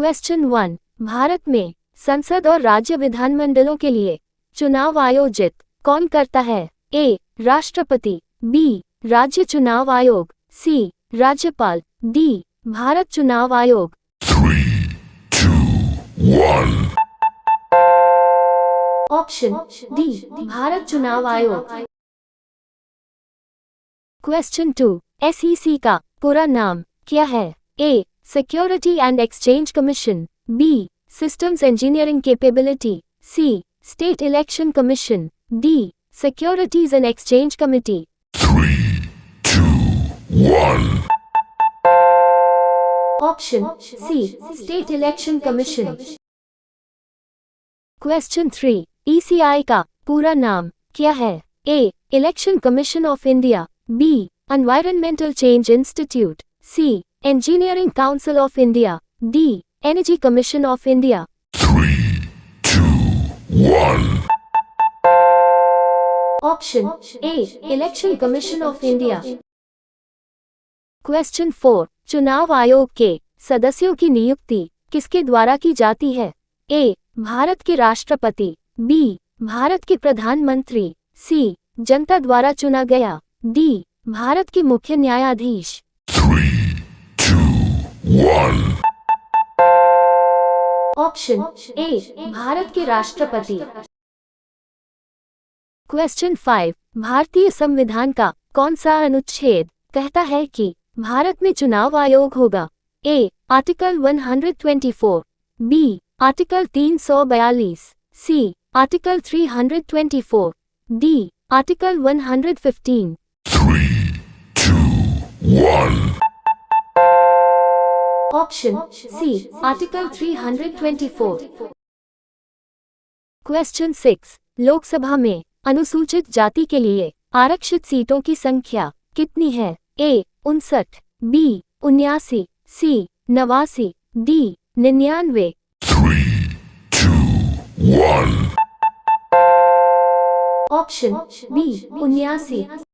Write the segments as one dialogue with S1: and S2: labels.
S1: Question 1। Bharat में संसद और राज्य विधानमंडलों के लिए चुनाव आयोजित कौन करता है? ए. राष्ट्रपति, बी. राज्य चुनाव आयोग, सी. राज्यपाल, डी. भारत चुनाव आयोग।
S2: 3, 2, 1.
S1: ऑप्शन डी, भारत चुनाव आयोग। क्वेश्चन 2। SEC का पूरा नाम क्या है? A. Security and exchange commission, B. Systems engineering capability, C. State election commission, D. Securities and exchange committee.
S2: 3, 2, 1.
S1: Option C, state election commission. Question 3। ECI का पूरा नाम क्या है? A. Election commission of India, B. Environmental change institute, C. Engineering council of India, D. Energy commission of India.
S2: 3, 2, 1.
S1: Option A. Election commission of India. Question 4। चुनाव आयोग के सदस्यों की नियुक्ति किसके द्वारा की जाती है? ए. भारत के राष्ट्रपति, बी. भारत के प्रधानमंत्री, सी. जनता द्वारा चुना गया, डी. भारत के मुख्य न्यायाधीश।
S2: 3, 2, 1.
S1: ऑप्शन ए. भारत के राष्ट्रपति। क्वेश्चन 5। भारतीय संविधान का कौन सा अनुच्छेद कहता है कि भारत में चुनाव आयोग होगा? A. Article 124, B. Article 342, C. Article 324, D. Article 115।
S2: 3, 2, 1.
S1: Option C, article 324। Question 6। Lok Sabha में अनुसूचित जाति के लिए आरक्षित सीटों की संख्या कितनी है? A. 59, B. 79, C. 89, D. 99।
S2: 3, 2, 1.
S1: Option B. 79।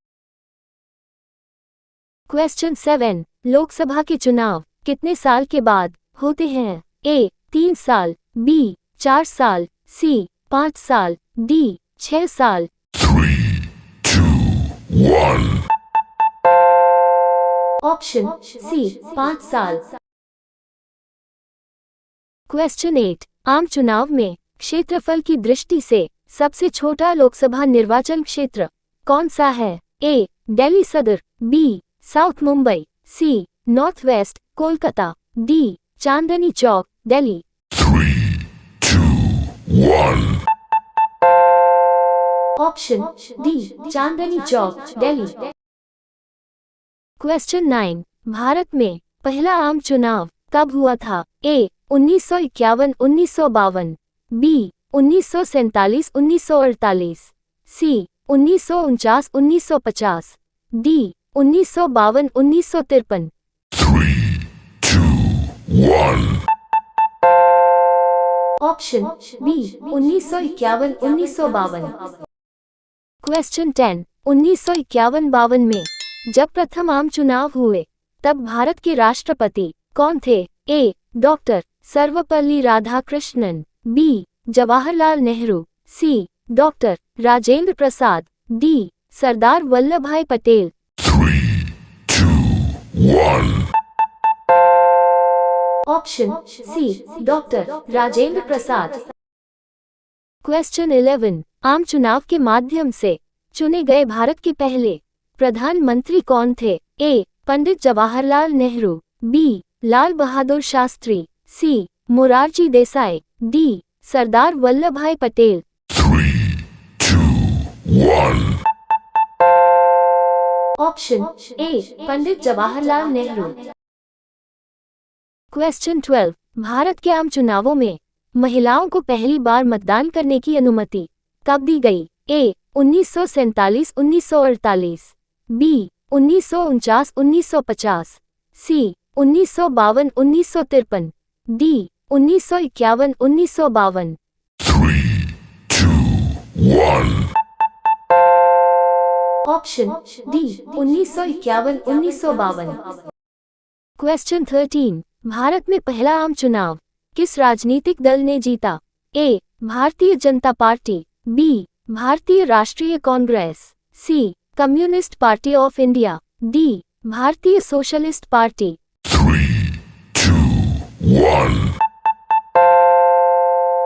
S1: Question 7। Lok Sabha के चुनाव कितने साल के बाद होते हैं? ए. 3 साल, बी. 4 साल, सी. 5 साल, डी. 6 साल।
S2: 3, 2, 1.
S1: ऑप्शन सी, 5 साल। क्वेश्चन 8। आम चुनाव में क्षेत्रफल की दृष्टि से सबसे छोटा लोकसभा निर्वाचन क्षेत्र कौन सा है? A. Delhi Sadar, B. South Mumbai, C. North west Kolkata, D. Chandni Chowk Delhi.
S2: 3, 2, 1.
S1: Option D. Chandni Chowk Delhi. Question 9। Bharat में पहला आम चुनाव कब हुआ था? A. 1951 1952, B. 1947 1948, C. 1949 1950, D. 1952 1953।
S2: 3, 2, 1.
S1: Option B. 1951 1952। Question 10। 1951-52 में जब प्रथम आम चुनाव हुए तब भारत के राष्ट्रपति कौन थे? A. Doctor Sarvepalli Radhakrishnan, B. Jawaharlal Nehru, C. Doctor Rajendra Prasad, D. Sardar Vallabhbhai Patel.
S2: 3, 2, 1.
S1: Option C, doctor Rajendra Prasad. Question 11। आम चुनाव के माध्यम से चुने गए भारत के पहले प्रधानमंत्री कौन थे? A. Pandit Jawaharlal Nehru, B. Lal Bahadur Shastri, C. Morarji Desai, D. Sardar Vallabhbhai Patel.
S2: 3, 2, 1.
S1: Option A. Pandit Jawaharlal Nehru. Question 12। Bharat के आम चुनावों में महिलाओं को पहली बार मतदान करने की अनुमति कब दी गई? ए. 1947 1948, बी. 1949 1950, सी. 1952 1953, D. 1951 1952।
S2: 3, 2, 1.
S1: Option D. 1951 1952। Question 13। Bharat में पहला आम चुनाव किस राजनीतिक दल ने जीता? ए. Bharatiya Janata party, B. Bharatiya Rashtriya Congress, C. Communist party of India, D. Bharatiya socialist party.
S2: 3, 2, 1.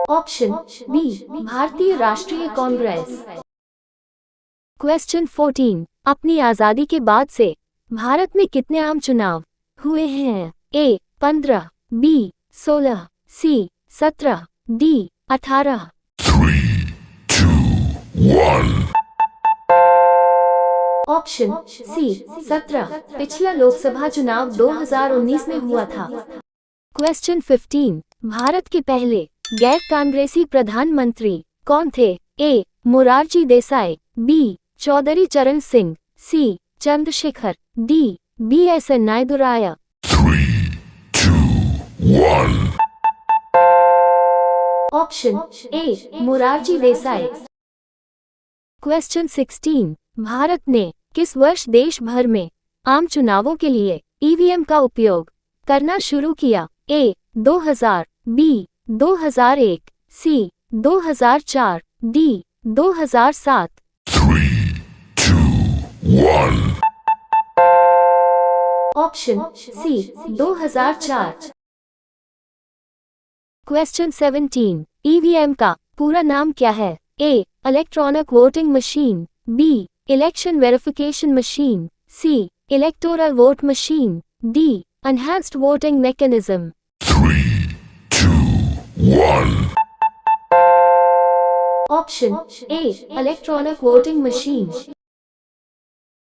S1: Option B, Bharatiya Rashtriya Congress. Question 14, अपनी आजादी के बाद से भारत में कितने आम चुनाव हुए हैं? A. 15, B. 16, C. 17, D. 18।
S2: 3, 2, 1.
S1: Option C, 17। पिछला लोकसभा चुनाव 2019 में हुआ था। क्वेश्चन 15, भारत के पहले गैर कांग्रेसी प्रधानमंत्री कौन थे? A. Morarji Desai, B. Chaudhary Charan Singh, C. Chandrashekhar, D. BSN Naidu.
S2: 3, 2, 1.
S1: Option A. Morarji Desai. Question 16, Bharat ने किस वर्ष देश भर में आम चुनावों के लिए ईवीएम का उपयोग करना शुरू किया? A. 2000, B. 2001, C. 2004, D. 2007।
S2: 3, 2, 1.
S1: Option C, 2004। Question 17, EVM का पूरा नाम क्या है? A. Electronic voting machine, B. Election verification machine, C. Electoral vote machine, D. Enhanced voting mechanism.
S2: 3, 2, 1.
S1: Option A. Electronic voting machine.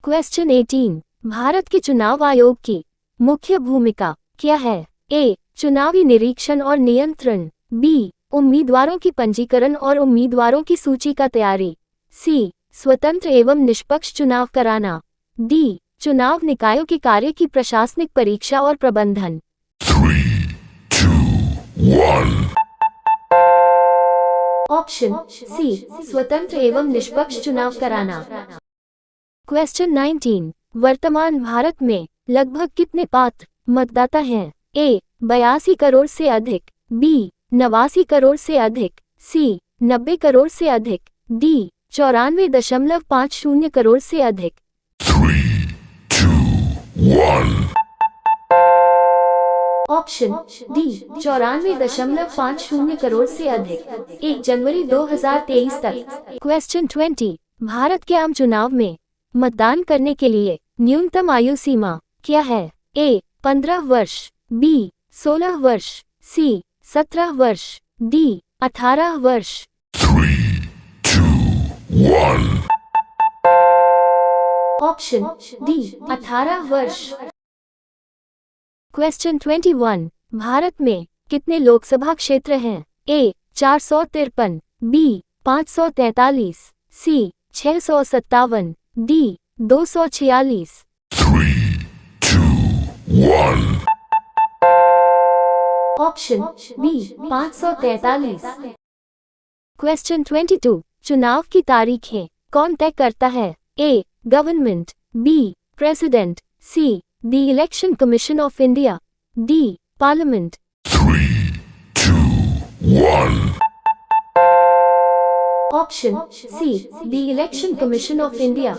S1: Question 18, Bharat के चुनाव आयोग की मुख्य भूमिका क्या है? ए. चुनावी निरीक्षण और नियंत्रण, बी. उम्मीदवारों की पंजीकरण और उम्मीदवारों की सूची का तैयारी, सी. स्वतंत्र एवं निष्पक्ष चुनाव कराना, डी. चुनाव निकायों के कार्य की प्रशासनिक परीक्षा और प्रबंधन।
S2: 3, 2, 1.
S1: ऑप्शन सी, स्वतंत्र एवं निष्पक्ष चुनाव कराना। क्वेश्चन 19, वर्तमान भारत में लगभग कितने पात्र मतदाता हैं? ए. 82 करोड़ से अधिक, बी. 89 करोड़ से अधिक, सी. 90 करोड़ से अधिक, डी. 94.50 करोड़ से अधिक।
S2: 3, 2, 1.
S1: Option D. 94.50 करोड़ से अधिक। 1 जनवरी 2023 तक। क्वेश्चन 20, भारत के आम चुनाव में मतदान करने के लिए न्यूनतम आयु सीमा क्या है? ए. 15 वर्ष, बी. 16 वर्ष, सी. 17 वर्ष, डी. 18 वर्ष।
S2: 3, 2, 1.
S1: Option D. 18 वर्ष। क्वेश्चन 21, भारत में कितने लोकसभा क्षेत्र हैं? A. 453, B. 543, C. 657, D. 246।
S2: 3, 2, 1.
S1: Option B. 543। Question 22, चुनाव की तारीखें कौन तय करता है? A. Government, B. President, C. The election commission of India, D. Parliament.
S2: 3, 2, 1.
S1: Option C, the election commission of India.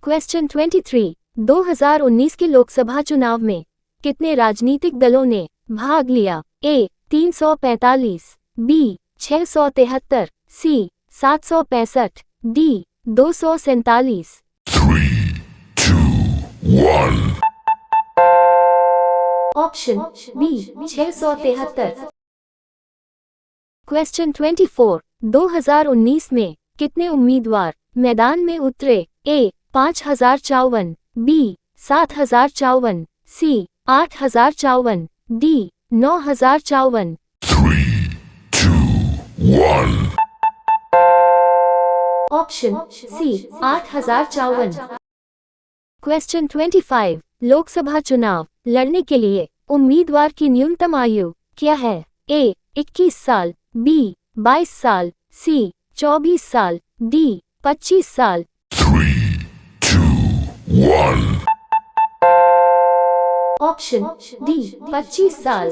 S1: Question 23, 2019 के लोकसभा चुनाव में कितने राजनीतिक दलों ने भाग लिया? A. 345, B. 673, C. 765, D. 247।
S2: 3, 2, 1.
S1: Option B. 673। Question 24, 2019 में कितने उम्मीदवार मैदान में उतरे? A. 5054, B. 7054, C. 8054, D. 9054।
S2: 3, 2, 1.
S1: Option C. 8054। Question 25, Lok Sabha चुनाव लड़ने के लिए उम्मीदवार की न्यूनतम आयु क्या है? ए. 21 साल, बी. 22 साल, सी. 24 साल, डी. 25 साल।
S2: 3, 2, 1.
S1: Option D. 25 साल।